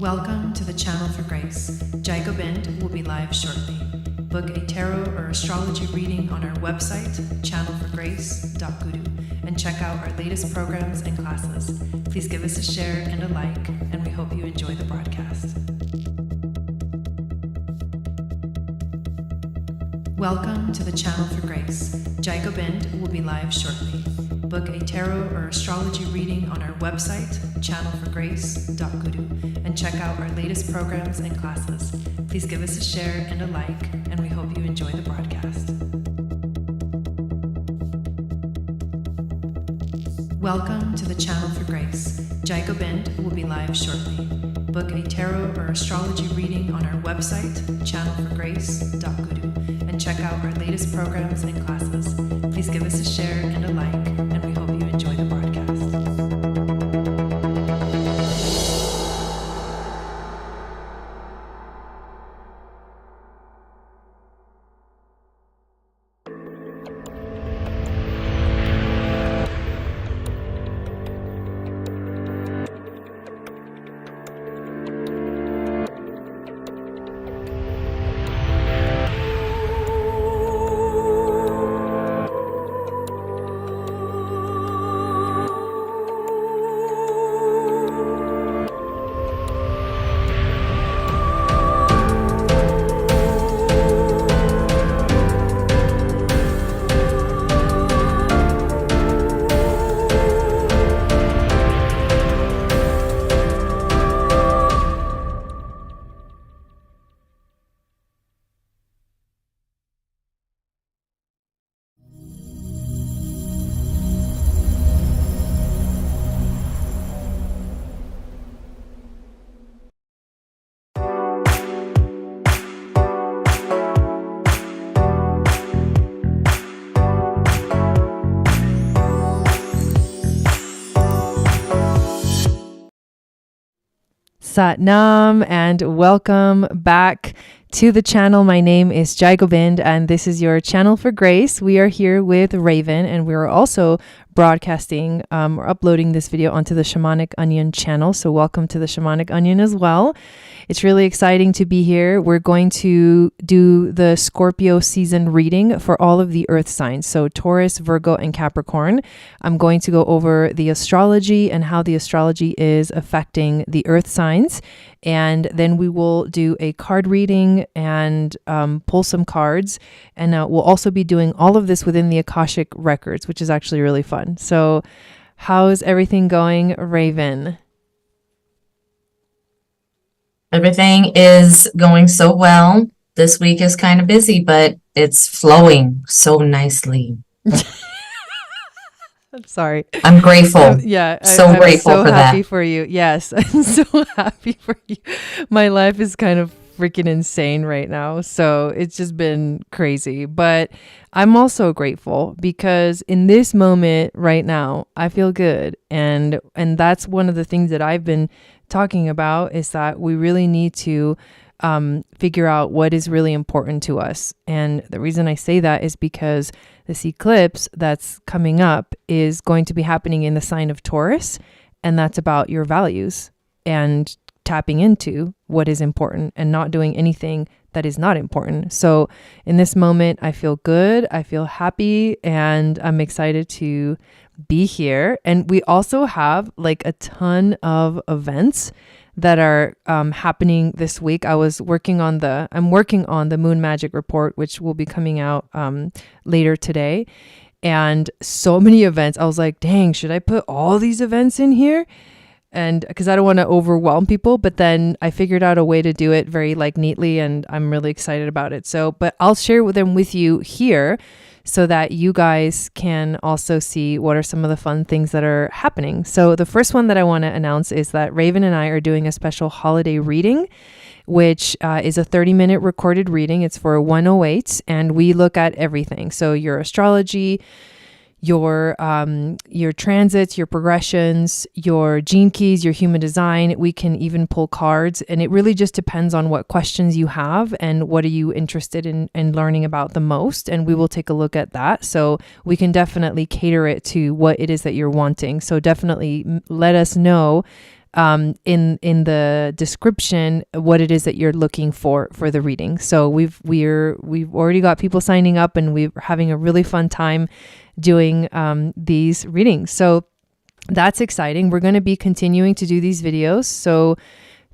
Welcome to the Channel for Grace. Gobind will be live shortly. Book a tarot or astrology reading on our website, channelforgrace.guru, and check out our latest programs and classes. Please give us a share and a like, and we hope you enjoy the broadcast. Welcome to the Channel for Grace. Gobind will be live shortly. Book a tarot or astrology reading on our website, channelforgrace.guru, and check out our latest programs and classes. Please give us a share and a like, and we hope you enjoy the broadcast. Welcome to the Channel for Grace. Gobind will be live shortly. Book a tarot or astrology reading on our website, channelforgrace.guru, and check out our latest programs and classes. Please give us a share and a like, and we hope you enjoy the broadcast. Satnam, and welcome back to the channel. My name is Gobind, and this is your Channel for Grace. We are here with Raven, and we are also broadcasting or uploading this video onto the Shamanic Onion channel. So welcome to the Shamanic Onion as well. It's really exciting to be here. We're going to do the Scorpio season reading for all of the earth signs. So Taurus, Virgo, and Capricorn. I'm going to go over the astrology and how the astrology is affecting the earth signs. And then we will do a card reading and pull some cards. And we'll also be doing all of this within the Akashic records, which is actually really fun. So how's everything going, Raven? Everything is going so well. This week is kind of busy, but it's flowing so nicely. I'm sorry. I'm grateful. I'm Grateful so for that. Happy for you. Yes, I'm so happy for you. My life is kind of freaking insane right now. So it's just been crazy. But I'm also grateful because in this moment right now, I feel good. And that's one of the things that I've been talking about, is that we really need to figure out what is really important to us. And the reason I say that is because this eclipse that's coming up is going to be happening in the sign of Taurus, and that's about your values and tapping into what is important and not doing anything that is not important. So in this moment, I feel good, I feel happy, and I'm excited to be here. And we also have like a ton of events that are happening this week. I'm working on the Moon Magic Report, which will be coming out later today. And so many events. I was like, dang, should I put all these events in here? And because I don't want to overwhelm people, but then I figured out a way to do it very neatly, and I'm really excited about it. So, but I'll share them with you here so that you guys can also see what are some of the fun things that are happening. So the first one that I want to announce is that Raven and I are doing a special holiday reading, which is a 30-minute recorded reading. It's for 108, and we look at everything. So your astrology, your transits, your progressions, your gene keys, your human design. We can even pull cards, and it really just depends on what questions you have and what are you interested in learning about the most. And we will take a look at that. So we can definitely cater it to what it is that you're wanting. So definitely let us know in the description what it is that you're looking for the reading. So we've already got people signing up, and we're having a really fun time doing these readings. So that's exciting. We're going to be continuing to do these videos. So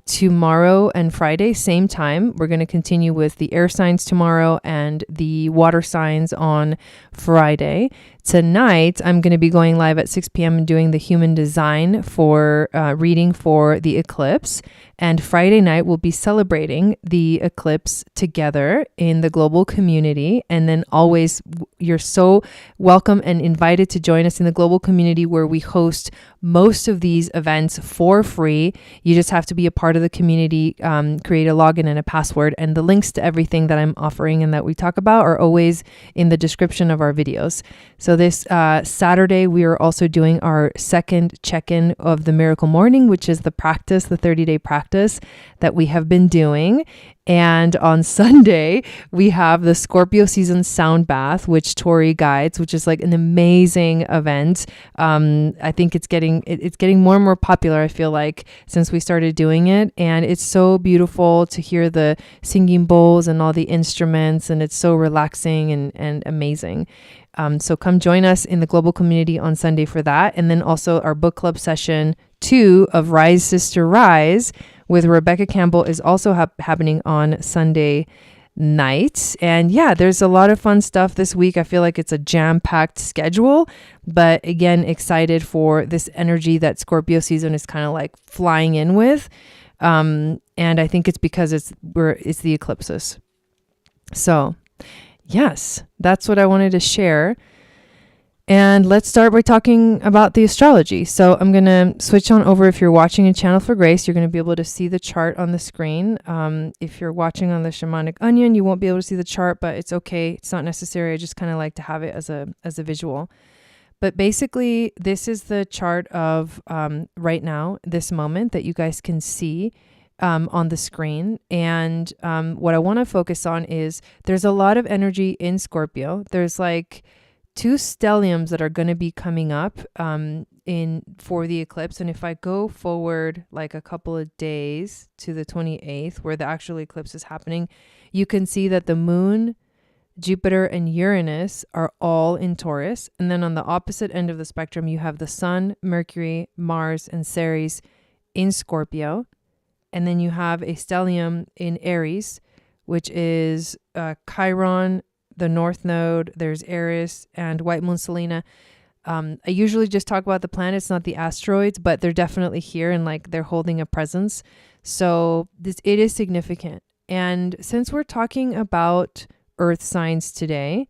tomorrow and Friday, same time, we're going to continue with the air signs tomorrow and the water signs on Friday. Tonight, I'm going to be going live at 6 p.m. and doing the human design for reading for the eclipse. And Friday night, we'll be celebrating the eclipse together in the global community. And then always, you're so welcome and invited to join us in the global community, where we host most of these events for free. You just have to be a part of the community, create a login and a password. And the links to everything that I'm offering and that we talk about are always in the description of our videos. So this Saturday, we are also doing our second check-in of the Miracle Morning, which is the 30-day practice that we have been doing. And on Sunday, we have the Scorpio season sound bath, which Tori guides, which is like an amazing event. I think it's getting more and more popular, I feel like, since we started doing it. And it's so beautiful to hear the singing bowls and all the instruments, and it's so relaxing and amazing. So come join us in the global community on Sunday for that. And then also our book club session 2 of Rise Sister Rise with Rebecca Campbell is also happening on Sunday night. And yeah, there's a lot of fun stuff this week. I feel like it's a jam-packed schedule, but again, excited for this energy that Scorpio season is kind of like flying in with. And I think it's because it's the eclipses. So yes, that's what I wanted to share. And let's start by talking about the astrology. So I'm going to switch on over. If you're watching in Channel for Grace, you're going to be able to see the chart on the screen. If you're watching on the Shamanic Onion, you won't be able to see the chart, but it's okay. It's not necessary. I just kind of like to have it as a visual. But basically, this is the chart of right now, this moment that you guys can see on the screen. And what I want to focus on is there's a lot of energy in Scorpio. There's like 2 stelliums that are going to be coming up for the eclipse. And if I go forward like a couple of days to the 28th, where the actual eclipse is happening, you can see that the moon, Jupiter, and Uranus are all in Taurus. And then on the opposite end of the spectrum, you have the Sun, Mercury, Mars, and Ceres in Scorpio. And then you have a stellium in Aries, which is Chiron, the North Node, there's Eris, and White Moon Selena. I usually just talk about the planets, not the asteroids, but they're definitely here and like they're holding a presence. So it is significant. And since we're talking about earth signs today,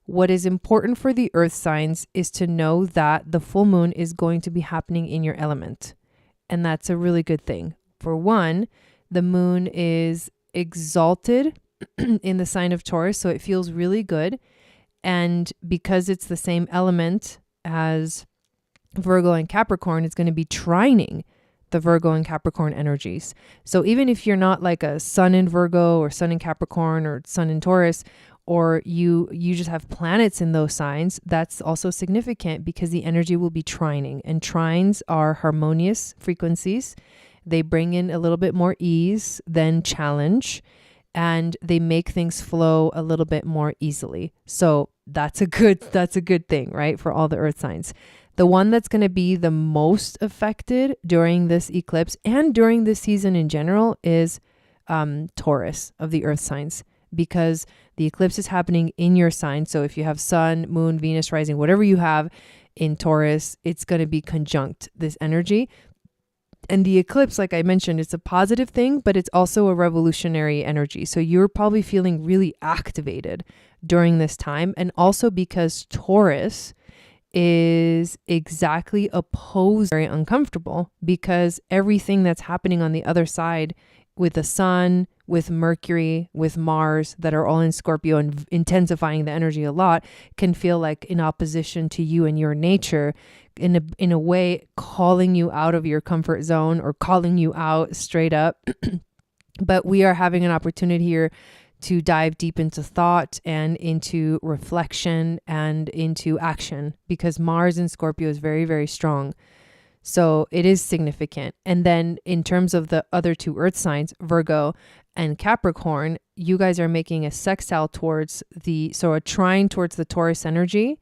what is important for the earth signs is to know that the full moon is going to be happening in your element. And that's a really good thing. For one, the moon is exalted in the sign of Taurus, so it feels really good. And because it's the same element as Virgo and Capricorn, it's going to be trining the Virgo and Capricorn energies. So even if you're not like a sun in Virgo or sun in Capricorn or sun in Taurus, or you just have planets in those signs, that's also significant because the energy will be trining. And trines are harmonious frequencies. They bring in a little bit more ease than challenge, and they make things flow a little bit more easily. So that's a good thing, right? For all the earth signs. The one that's going to be the most affected during this eclipse and during this season in general is Taurus of the earth signs, because the eclipse is happening in your sign. So if you have sun, moon, Venus rising, whatever you have in Taurus, it's going to be conjunct this energy. And the eclipse, like I mentioned, it's a positive thing, but it's also a revolutionary energy. So you're probably feeling really activated during this time. And also because Taurus is exactly opposed, very uncomfortable, because everything that's happening on the other side with the sun, with Mercury, with Mars, that are all in Scorpio and intensifying the energy a lot, can feel like in opposition to you and your nature, in a way calling you out of your comfort zone or calling you out straight up. But we are having an opportunity here to dive deep into thought and into reflection and into action, because Mars in Scorpio is very, very strong. So it is significant. And then in terms of the other two earth signs, Virgo and Capricorn, you guys are making a sextile towards a trine towards the Taurus energy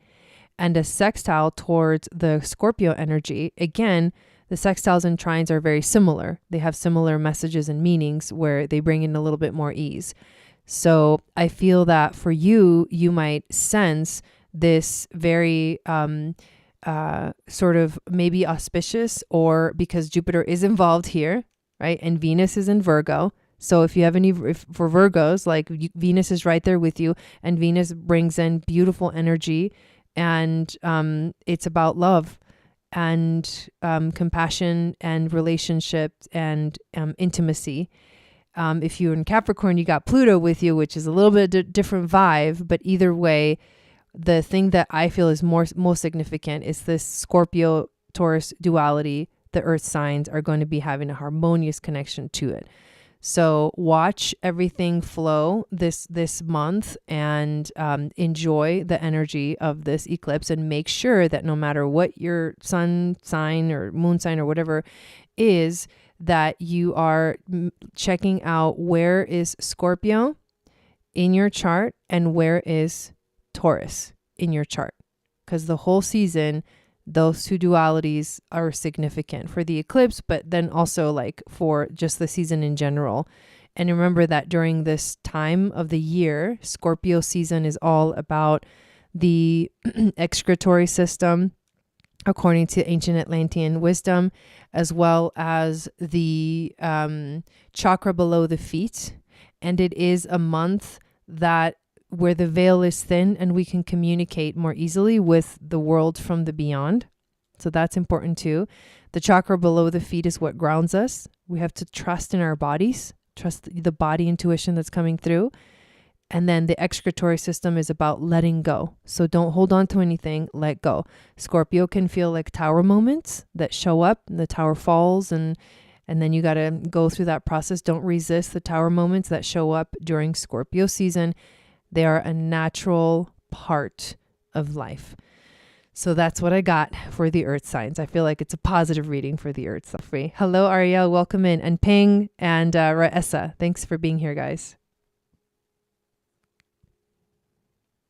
and a sextile towards the Scorpio energy. Again, the sextiles and trines are very similar. They have similar messages and meanings where they bring in a little bit more ease. So I feel that for you, you might sense this very sort of maybe auspicious, or because Jupiter is involved here, right? And Venus is in Virgo. So if you have for Virgos, like Venus is right there with you, and Venus brings in beautiful energy, and it's about love and compassion and relationship and intimacy. If you're in Capricorn, you got Pluto with you, which is a little bit different vibe, but either way, the thing that I feel is most significant is this Scorpio Taurus duality. The earth signs are going to be having a harmonious connection to it. So watch everything flow this month and enjoy the energy of this eclipse, and make sure that no matter what your sun sign or moon sign or whatever is, that you are checking out where is Scorpio in your chart and where is Taurus in your chart. Because the whole season, those two dualities are significant for the eclipse, but then also like for just the season in general. And remember that during this time of the year, Scorpio season is all about the excretory system, according to ancient Atlantean wisdom, as well as the chakra below the feet. And it is a month that where the veil is thin and we can communicate more easily with the world from the beyond. So that's important too. The chakra below the feet is what grounds us. We have to trust in our bodies, trust the body intuition that's coming through. And then the excretory system is about letting go. So don't hold on to anything, let go. Scorpio can feel like tower moments that show up, and the tower falls, and then you got to go through that process. Don't resist the tower moments that show up during Scorpio season. They are a natural part of life. So that's what I got for the earth signs. I feel like it's a positive reading for the earth signs. Hello, Ariel. Welcome in. And Ping and Raessa. Thanks for being here, guys.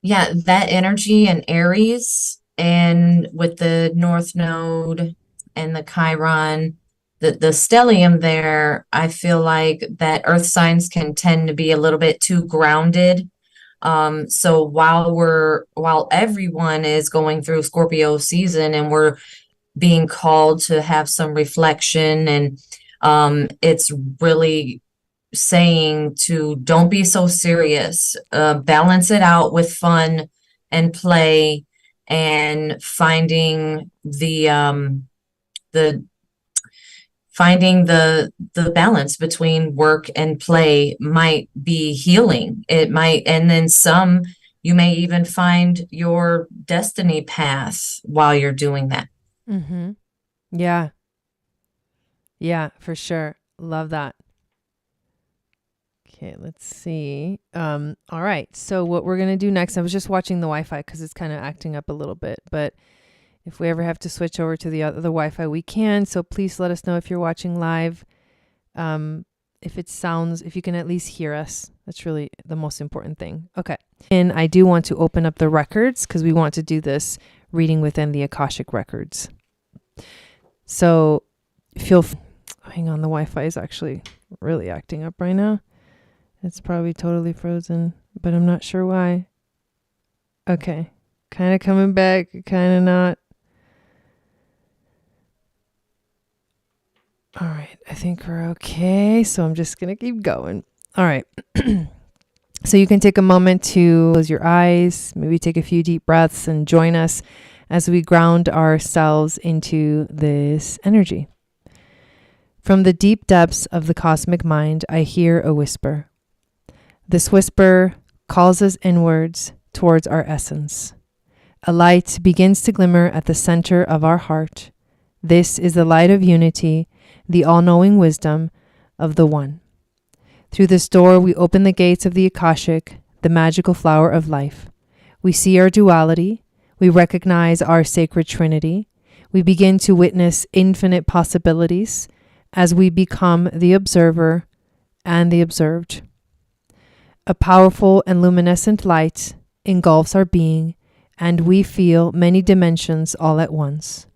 Yeah, that energy in Aries, and with the North Node and the Chiron, the stellium there, I feel like that earth signs can tend to be a little bit too grounded. So while everyone is going through Scorpio season and we're being called to have some reflection, and it's really saying to don't be so serious, balance it out with fun and play, and finding the balance between work and play might be healing. It might, and then you may even find your destiny path while you're doing that. Mm-hmm. Yeah. Yeah, for sure. Love that. Okay, let's see. All right. So what we're going to do next, I was just watching the Wi-Fi because it's kind of acting up a little bit, but if we ever have to switch over to the other Wi-Fi, we can. So please let us know if you're watching live. If you can at least hear us. That's really the most important thing. Okay. And I do want to open up the records because we want to do this reading within the Akashic records. So hang on, the Wi-Fi is actually really acting up right now. It's probably totally frozen, but I'm not sure why. Okay. Kind of coming back, kind of not. All right, I think we're okay. So I'm just going to keep going. All right. So you can take a moment to close your eyes, maybe take a few deep breaths and join us as we ground ourselves into this energy. From the deep depths of the cosmic mind, I hear a whisper. This whisper calls us inwards towards our essence. A light begins to glimmer at the center of our heart. This is the light of unity, the all-knowing wisdom of the One. Through this door, we open the gates of the Akashic, the magical flower of life. We see our duality. We recognize our sacred trinity. We begin to witness infinite possibilities as we become the observer and the observed. A powerful and luminescent light engulfs our being, and we feel many dimensions all at once.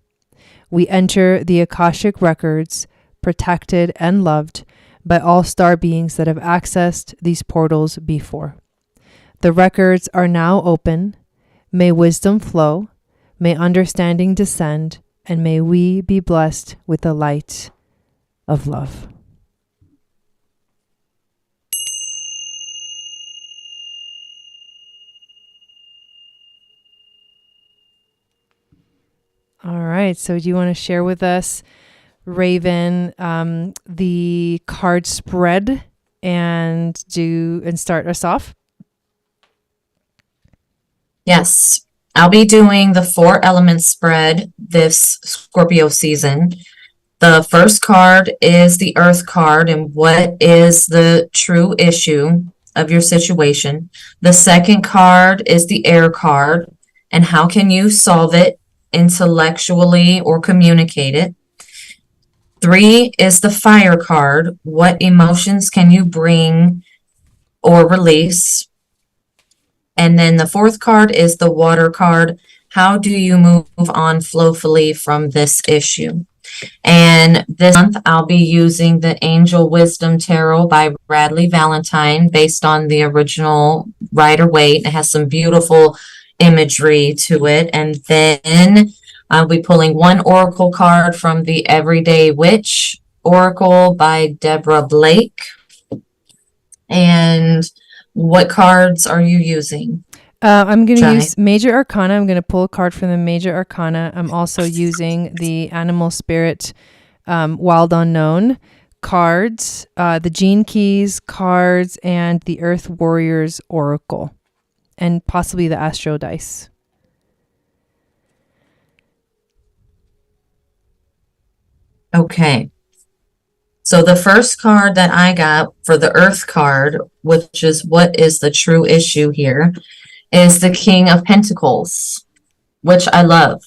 We enter the Akashic records, protected and loved by all star beings that have accessed these portals before. The records are now open. May wisdom flow, may understanding descend, and may we be blessed with the light of love. All right. So do you want to share with us, Raven, the card spread and start us off? Yes, I'll be doing the 4 element spread this Scorpio season. The first card is the Earth card, and what is the true issue of your situation. The second card is the Air card, and how can you solve it intellectually or communicate it. 3 is the Fire card. What emotions can you bring or release? And then the 4th card is the Water card. How do you move on flowfully from this issue? And this month I'll be using the Angel Wisdom Tarot by Bradley Valentine based on the original Rider-Waite. It has some beautiful imagery to it. And then I'll be pulling 1 oracle card from the Everyday Witch Oracle by Deborah Blake. And what cards are you using? I'm going to use Major Arcana. I'm going to pull a card from the Major Arcana. I'm also using the Animal Spirit Wild Unknown cards, the Gene Keys cards, and the Earth Warriors Oracle, and possibly the Astro dice. Okay. So the first card that I got for the Earth card, which is what is the true issue here, is the King of Pentacles, which I love.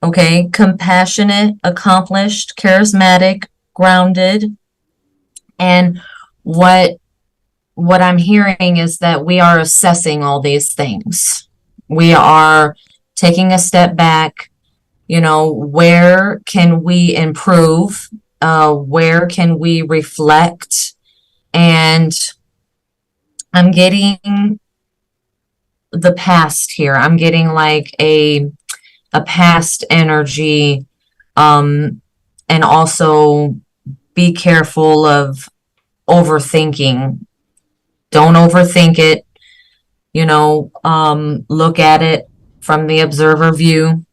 Okay, compassionate, accomplished, charismatic, grounded. And what I'm hearing is that we are assessing all these things. We are taking a step back. You know, where can we improve? Where can we reflect? And I'm getting the past here. I'm getting like a past energy, and also be careful of overthinking. Don't overthink it. You know, look at it from the observer view.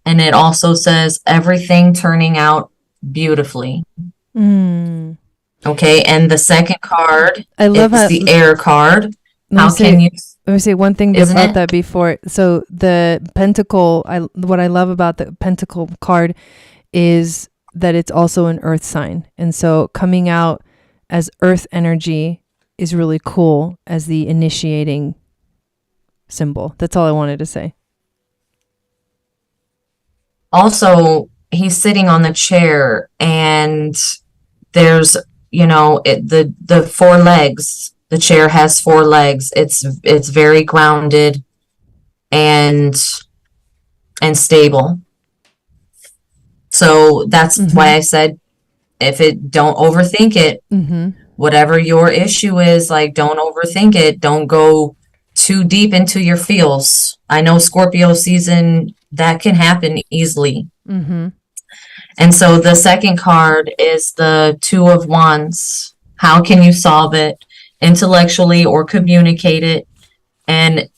And it also says everything turning out beautifully. Okay, and the second card is the Air card. How can you? Let me say one thing about that before. So the Pentacle, what I love about the Pentacle card is that it's also an Earth sign. And so coming out as Earth energy is really cool as the initiating symbol. That's all I wanted to say. Also, he's sitting on the chair, and there's, you know, the 4 legs. The chair has 4 legs. It's very grounded and stable. So that's why I said, don't overthink it. Whatever your issue is, like, don't overthink it. Don't go too deep into your feels. I know Scorpio season, that can happen easily. And so the second card is the 2 of Wands. How can you solve it intellectually or communicate it? And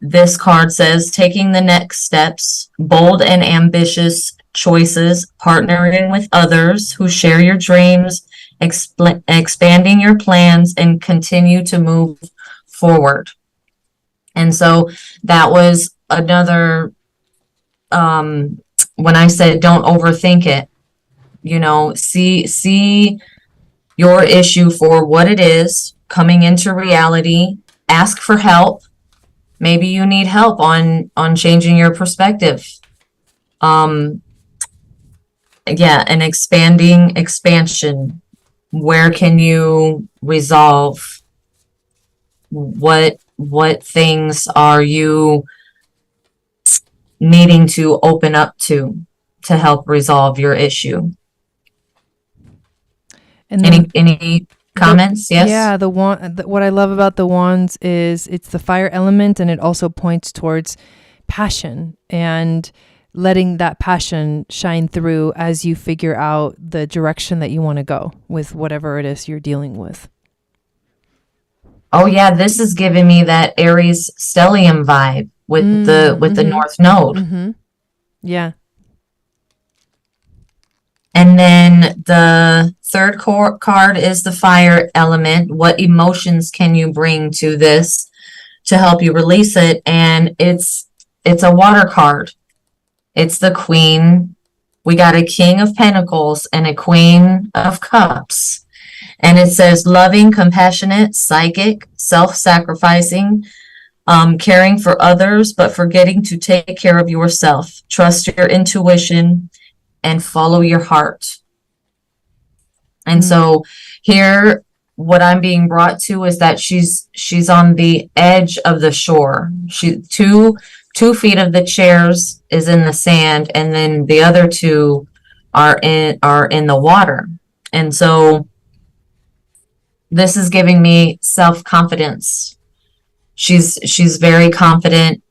this card says taking the next steps, bold and ambitious choices, partnering with others who share your dreams, expanding your plans, and continue to move forward. And so that was another, when I said don't overthink it, you know, see your issue for what it is, coming into reality, ask for help. Maybe you need help on changing your perspective. Um, yeah, an expansion. Where can you resolve? What things are you needing to open up to help resolve your issue? And then Any comments? Yes. the wand. What I love about the wands is it's the fire element, and it also points towards passion and letting that passion shine through as you figure out the direction that you want to go with whatever it is you're dealing with. Oh yeah, this is giving me that Aries stellium vibe with the North Node. Yeah. And then the third card is the fire element. What emotions can you bring to this to help you release it? And it's a water card. It's the Queen. We got a King of Pentacles and a Queen of Cups. And it says loving, compassionate, psychic, self-sacrificing, caring for others, but forgetting to take care of yourself. Trust your intuition and follow your heart. And so here, what I'm being brought to is that she's on the edge of the shore. She 2 feet of the chairs is in the sand, and then the other 2 are in the water. And so this is giving me self-confidence. She's very confident.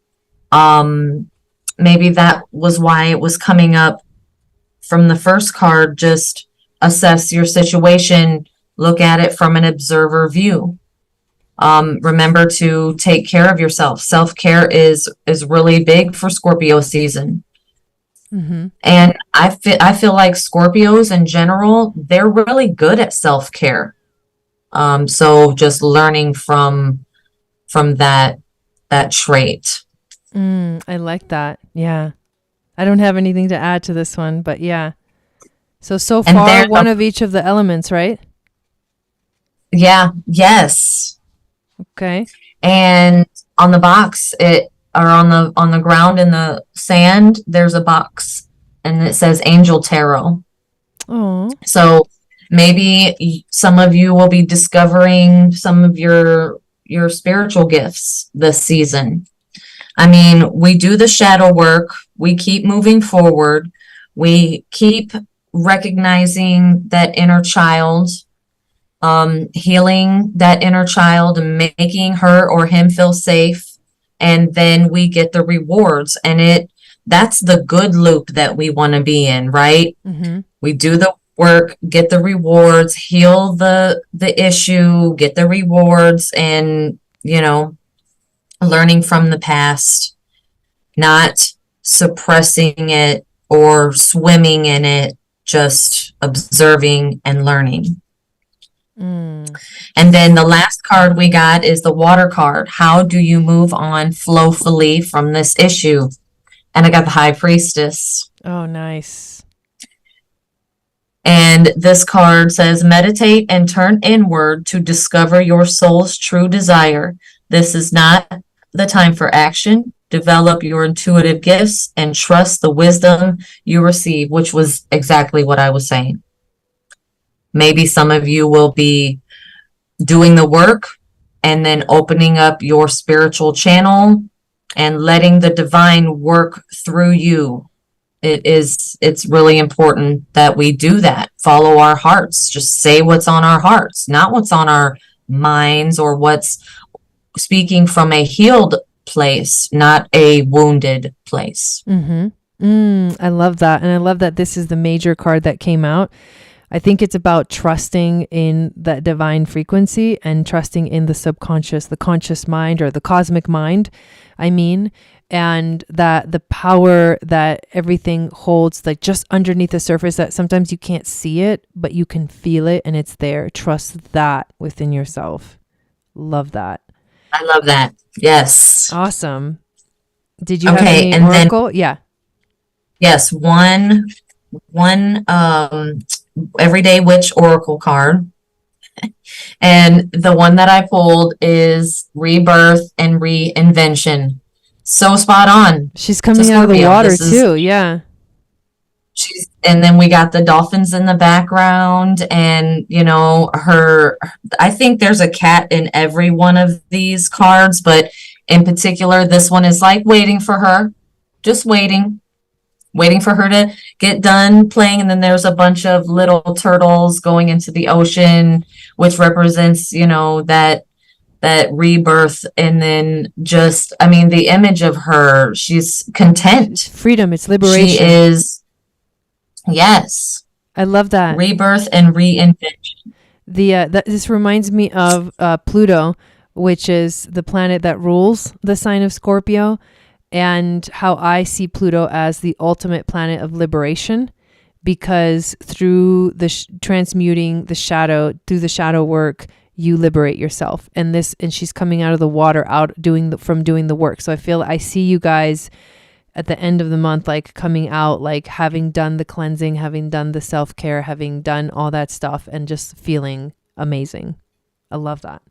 Maybe that was why it was coming up from the first card. Just assess your situation, look at it from an observer view. Remember to take care of yourself. Self-care is really big for Scorpio season. And I feel like Scorpios in general, they're really good at self-care. So just learning from that trait. I like that. Yeah. I don't have anything to add to this one, but yeah. So far, one of each of the elements, right? Yeah. Yes. Okay. And on the box, on the ground in the sand, there's a box, and it says Angel Tarot. Oh. So maybe some of you will be discovering some of your spiritual gifts this season. I mean, we do the shadow work. We keep moving forward. We keep recognizing that inner child, healing that inner child and making her or him feel safe. And then we get the rewards, and that's the good loop that we want to be in, right? We do the work, get the rewards, heal the issue, get the rewards, and, learning from the past, not suppressing it or swimming in it, just observing and learning. And then the last card we got is the water card. How do you move on flowfully from this issue? And I got the High Priestess. Oh, nice. And this card says, meditate and turn inward to discover your soul's true desire. This is not the time for action. Develop your intuitive gifts and trust the wisdom you receive, which was exactly what I was saying. Maybe some of you will be doing the work and then opening up your spiritual channel and letting the divine work through you. It's really important that we do that. Follow our hearts. Just say what's on our hearts, not what's on our minds or what's speaking from a healed place, not a wounded place. I love that. And I love that this is the major card that came out. I think it's about trusting in that divine frequency and trusting in the subconscious, the conscious mind, or the cosmic mind, and that the power that everything holds, like just underneath the surface, that sometimes you can't see it, but you can feel it and it's there. Trust that within yourself. Love that. I love that. Yes. Awesome. Did you have any oracle? Yeah. Yes. One Everyday Witch Oracle card. And the one that I pulled is Rebirth and Reinvention. So spot on. She's coming out of the water too. Yeah. And then we got the dolphins in the background, and I think there's a cat in every one of these cards, but in particular, this one is like waiting for her, just waiting for her to get done playing. And then there's a bunch of little turtles going into the ocean, which represents, that rebirth. And then I mean, the image of her, she's content. It's freedom. It's liberation. She is, yes. I love that. Rebirth and reinvention. This reminds me of Pluto, which is the planet that rules the sign of Scorpio, and how I see Pluto as the ultimate planet of liberation, because through the transmuting the shadow, through the shadow work, you liberate yourself. And she's coming out of the water, from doing the work. So I see you guys at the end of the month, like coming out, like having done the cleansing, having done the self-care, having done all that stuff, and just feeling amazing. I love that.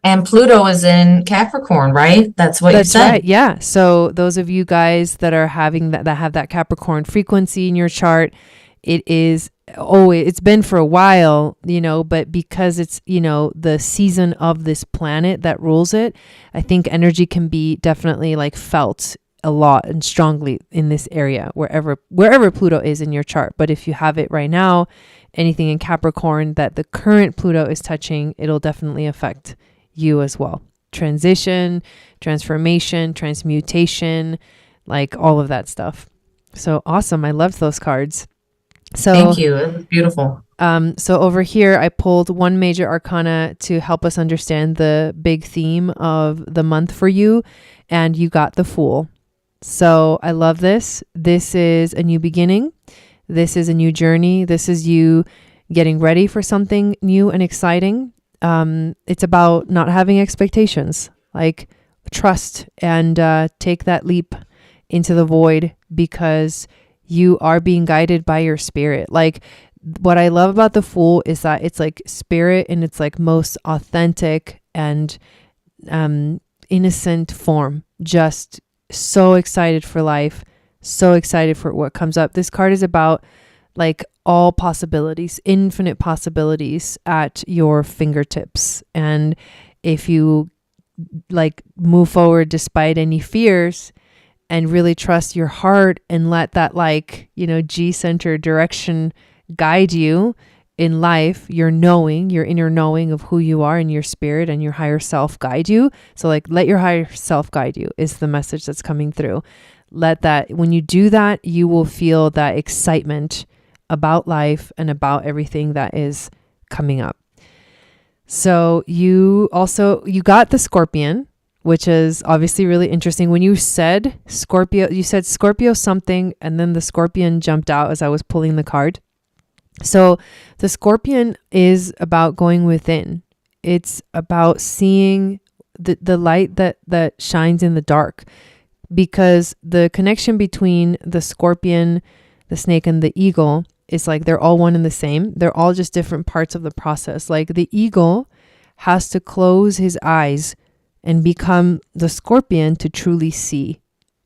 And Pluto is in Capricorn, right? That's what you said. That's right. Yeah. So those of you guys that are having that have that Capricorn frequency in your chart, it's been for a while, but because it's, the season of this planet that rules it, I think energy can be definitely like felt a lot and strongly in this area, wherever Pluto is in your chart. But if you have it right now, anything in Capricorn that the current Pluto is touching, it'll definitely affect you as well. Transition, transformation, transmutation, like all of that stuff. So awesome. I loved those cards. So thank you. It was beautiful. So over here, I pulled one major arcana to help us understand the big theme of the month for you. And you got the Fool. So I love this. This is a new beginning. This is a new journey. This is you getting ready for something new and exciting. It's about not having expectations, like trust and take that leap into the void, because you are being guided by your spirit. Like, what I love about the Fool is that it's like spirit in its like most authentic and innocent form. Just so excited for life, so excited for what comes up. This card is about like all possibilities, infinite possibilities at your fingertips. And if you like move forward despite any fears and really trust your heart and let that G-center direction guide you in life, your inner knowing of who you are and your spirit and your higher self guide you. So like, let your higher self guide you is the message that's coming through. When you do that, you will feel that excitement about life and about everything that is coming up. So you got the Scorpion, which is obviously really interesting. When you said Scorpio, you said Scorpio something, and then the Scorpion jumped out as I was pulling the card. So the Scorpion is about going within. It's about seeing the light that shines in the dark, because the connection between the Scorpion, the snake, and the eagle is like they're all one and the same. They're all just different parts of the process. Like the eagle has to close his eyes and become the Scorpion to truly see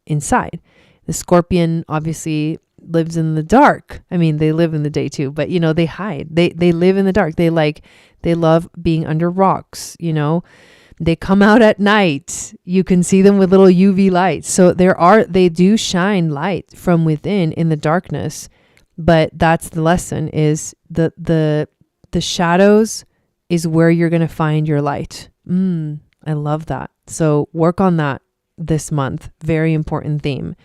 inside. The Scorpion obviously lives in the dark. I mean, they live in the day too, but they hide. They live in the dark. They love being under rocks, They come out at night. You can see them with little UV lights. So they do shine light from within in the darkness. But that's the lesson, is the shadows is where you're going to find your light. I love that. So work on that this month. Very important theme.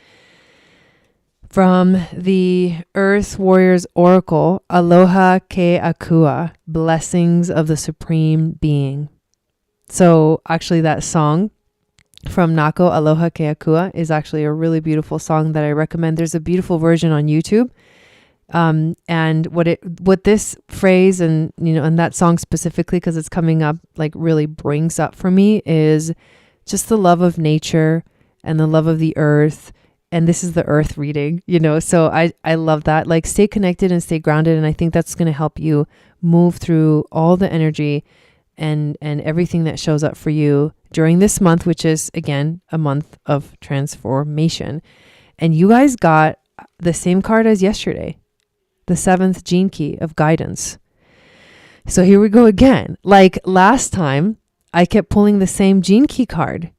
From the Earth Warriors Oracle, Aloha Ke Akua, blessings of the Supreme Being. So actually that song from Nako, Aloha Ke Akua, is actually a really beautiful song that I recommend. There's a beautiful version on YouTube. And what this phrase and that song specifically, because it's coming up, like really brings up for me, is just the love of nature and the love of the earth. And this is the earth reading, so I love that. Like, stay connected and stay grounded. And I think that's going to help you move through all the energy and everything that shows up for you during this month, which is again a month of transformation. And you guys got the same card as yesterday, the 7th gene key of guidance. So here we go again. Like last time, I kept pulling the same gene key card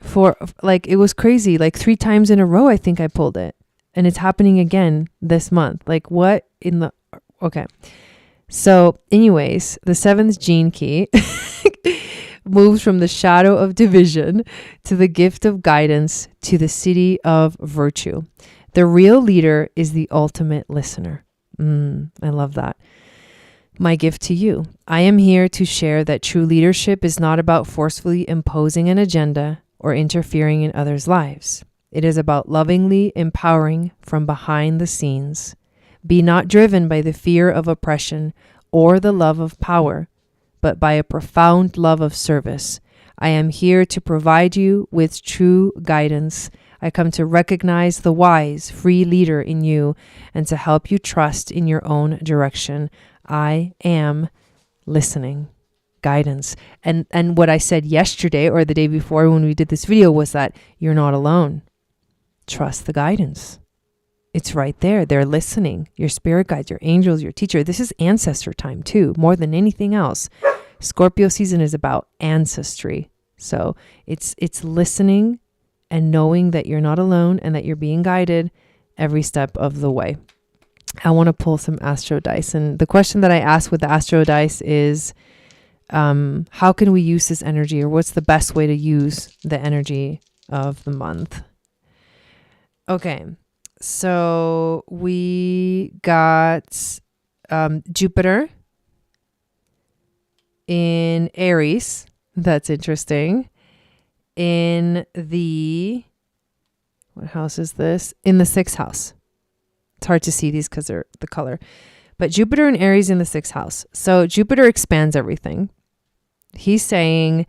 for like, it was crazy. Like 3 times in a row, I think I pulled it. And it's happening again this month. Like what in the, okay. So anyways, the 7th gene key moves from the shadow of division to the gift of guidance to the city of virtue. The real leader is the ultimate listener. I love that. My gift to you. I am here to share that true leadership is not about forcefully imposing an agenda or interfering in others' lives. It is about lovingly empowering from behind the scenes. Be not driven by the fear of oppression or the love of power, but by a profound love of service. I am here to provide you with true guidance. I come to recognize the wise, free leader in you and to help you trust in your own direction. I am listening. Guidance. And what I said yesterday or the day before when we did this video was that you're not alone. Trust the guidance. It's right there. They're listening. Your spirit guides, your angels, your teacher. This is ancestor time too, more than anything else. Scorpio season is about ancestry. So it's listening and knowing that you're not alone and that you're being guided every step of the way. I want to pull some astro dice. And the question that I asked with the astro dice is, how can we use this energy, or what's the best way to use the energy of the month? Okay. So we got Jupiter in Aries. That's interesting. In the, what house is this? In the 6th house. It's hard to see these because they're the color. But Jupiter in Aries in the 6th house. So Jupiter expands everything. He's saying,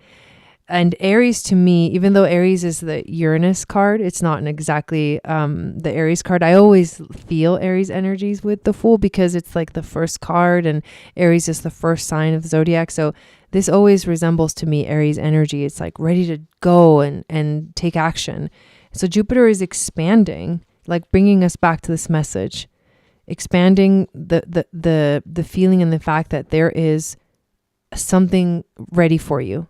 and Aries to me, even though Aries is the Uranus card, it's not exactly the Aries card. I always feel Aries energies with the Fool because it's like the first card and Aries is the first sign of the zodiac. So this always resembles to me Aries energy. It's like ready to go and take action. So Jupiter is expanding, like bringing us back to this message, expanding the feeling and the fact that there is something ready for you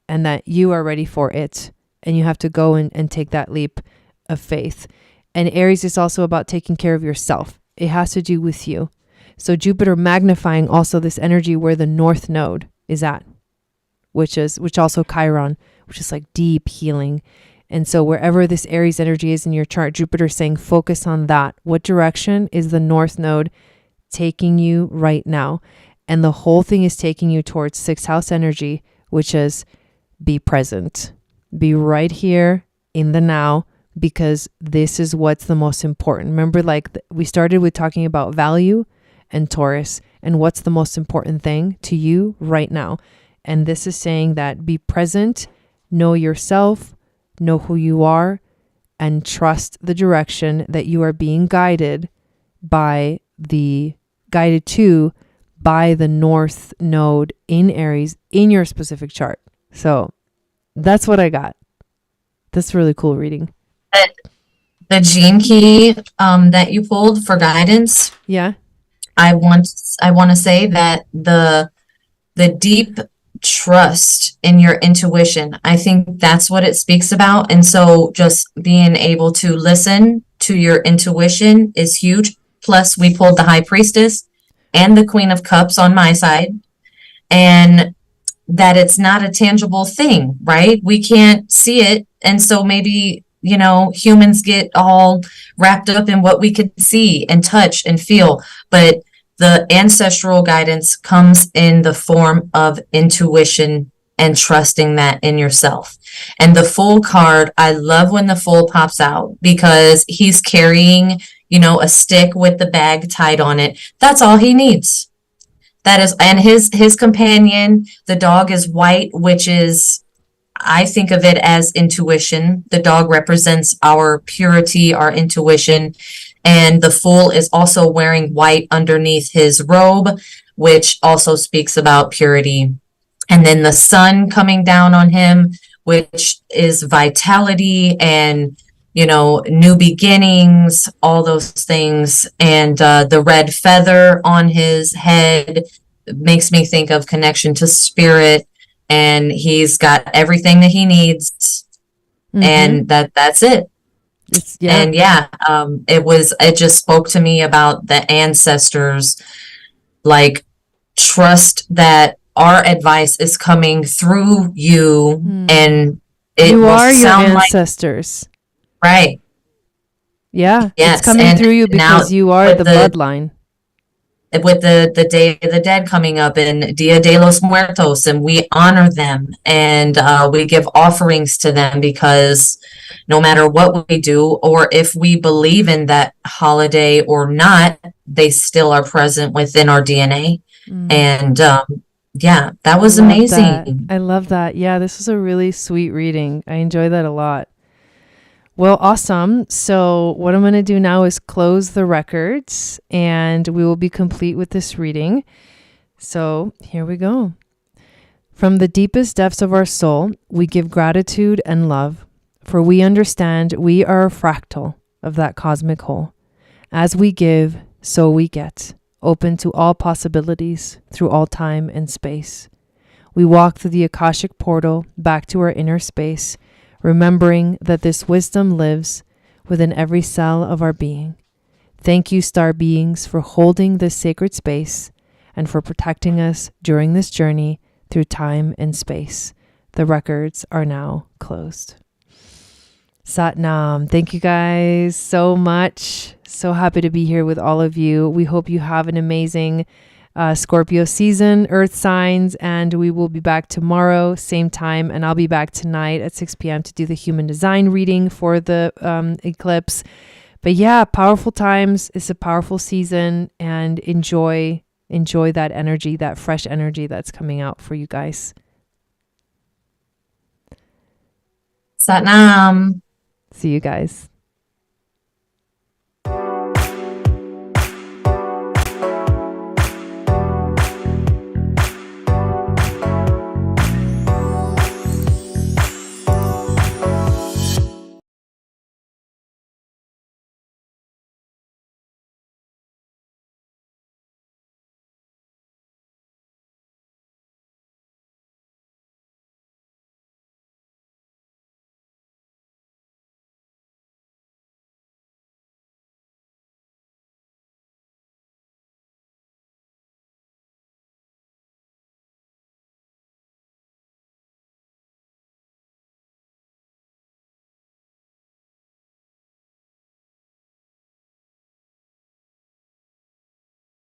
and that you are ready for it. And you have to go and take that leap of faith. And Aries is also about taking care of yourself. It has to do with you. So Jupiter magnifying also this energy where the North Node is at, which also Chiron, which is like deep healing. And so wherever this Aries energy is in your chart, Jupiter is saying, focus on that. What direction is the North Node taking you right now? And the whole thing is taking you towards 6th house energy, which is be present, be right here in the now, because this is what's the most important. Remember, like we started with talking about value and Taurus and what's the most important thing to you right now. And this is saying that be present, know yourself, know who you are, and trust the direction that you are being guided to by the North Node in Aries in your specific chart. So that's what I got. That's really cool reading. The gene key that you pulled for guidance. Yeah. I want to say that the deep trust in your intuition, I think that's what it speaks about. And so just being able to listen to your intuition is huge. Plus we pulled the High Priestess and the Queen of Cups on my side, and that it's not a tangible thing, right? We can't see it. And so maybe, humans get all wrapped up in what we could see and touch and feel, but the ancestral guidance comes in the form of intuition and trusting that in yourself. And the Fool card, I love when the Fool pops out because he's carrying, a stick with the bag tied on it. That's all he needs. That is, and his companion, the dog, is white, which is, I think of it as intuition. The dog represents our purity, our intuition. And the Fool is also wearing white underneath his robe, which also speaks about purity. And then the sun coming down on him, which is vitality and new beginnings, all those things. And the red feather on his head makes me think of connection to spirit, and he's got everything that he needs, and that's it. And it just spoke to me about the ancestors, like, trust that our advice is coming through you, and it will are your sound ancestors. Right. Yeah, Yes. it's coming through you because you are the bloodline. With the Day of the Dead coming up, and Dia de los Muertos, and we honor them, and we give offerings to them, because no matter what we do, or if we believe in that holiday or not, they still are present within our DNA. And yeah, that was amazing. I love that. Yeah, this was a really sweet reading. I enjoy that a lot. Well, awesome. So what I'm going to do now is close the records, and we will be complete with this reading. So here we go. From the deepest depths of our soul, we give gratitude and love, for we understand we are a fractal of that cosmic whole. As we give, so we get, open to all possibilities through all time and space. We walk through the Akashic portal back to our inner space, remembering that this wisdom lives within every cell of our being. Thank you, star beings, for holding this sacred space and for protecting us during this journey through time and space. The records are now closed. Sat Nam. Thank you guys so much. So happy to be here with all of you. We hope you have an amazing Scorpio season, earth signs, and we will be back tomorrow, same time, and I'll be back tonight at 6 p.m. to do the human design reading for the eclipse. But yeah, powerful times. It's a powerful season, and enjoy that energy, that fresh energy that's coming out for you guys. Satnam. See you guys.